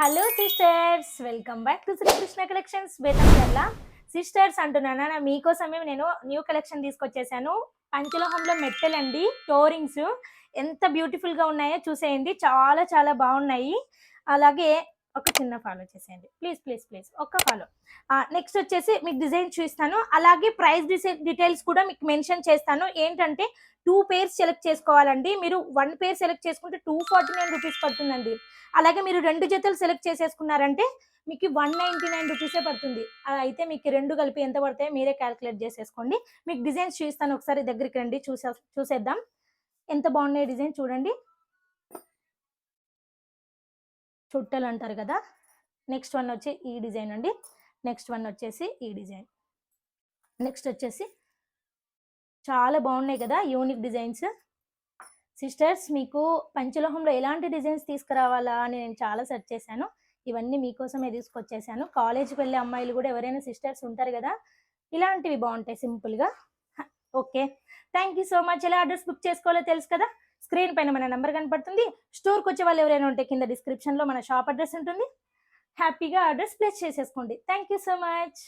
Hello sisters, welcome back to Srikrishna collections Betamcherla. Sisters అంటున్నానా, మీకోసమే నేను న్యూ కలెక్షన్ తీసుకొచ్చేసాను. పంచలోహంలో మెట్టెలండి, టోరింగ్స్ ఎంత బ్యూటిఫుల్గా ఉన్నాయో చూసేయండి. చాలా చాలా బాగున్నాయి. అలాగే ఒక చిన్న ఫాలో చేసేయండి ప్లీజ్ ప్లీజ్ ప్లీజ్, ఒక్క ఫాలో. నెక్స్ట్ వచ్చేసి మీకు డిజైన్ చూపిస్తాను, అలాగే ప్రైస్ డీటెయిల్స్ కూడా మీకు మెన్షన్ చేస్తాను. ఏంటంటే 2 పేర్స్ సెలెక్ట్ చేసుకోవాలండి. మీరు 1 పేర్ సెలెక్ట్ చేసుకుంటే 249 రూపీస్ పడుతుందండి. అలాగే మీరు 2 జతలు సెలెక్ట్ చేసేసుకున్నారంటే మీకు 199 రూపీసే పడుతుంది. అలా అయితే మీకు 2 కలిపి ఎంత పడతాయో మీరే క్యాలిక్యులేట్ చేసేసుకోండి. మీకు డిజైన్స్ చూపిస్తాను, ఒకసారి దగ్గరికి రండి, చూసేద్దాం. ఎంత బాగున్నాయి డిజైన్ చూడండి. చుట్టలు అంటారు కదా. నెక్స్ట్ వన్ వచ్చి ఈ డిజైన్ అండి. నెక్స్ట్ వన్ వచ్చేసి ఈ డిజైన్. నెక్స్ట్ వచ్చేసి చాలా బాగున్నాయి కదా యూనిక్ డిజైన్స్. సిస్టర్స్, మీకు పంచలోహంలో ఎలాంటి డిజైన్స్ తీసుకురావాలా అని నేను చాలా సెర్చ్ చేశాను. ఇవన్నీ మీకోసమే తీసుకొచ్చేసాను. కాలేజ్కి వెళ్ళే అమ్మాయిలు కూడా ఎవరైనా సిస్టర్స్ ఉంటారు కదా, ఇలాంటివి బాగుంటాయి సింపుల్గా. Okay, thank you so much. ఎలా అడ్రస్ బుక్ చేసుకోవాలో తెలుసు కదా, స్క్రీన్ పైన మన నెంబర్ కనపడుతుంది. స్టోర్కి వచ్చే వాళ్ళు ఎవరైనా ఉంటే కింద డిస్క్రిప్షన్లో మన షాప్ అడ్రస్ ఉంటుంది. హ్యాపీగా అడ్రస్ ప్లేస్ చేసేసుకోండి. Thank you so much.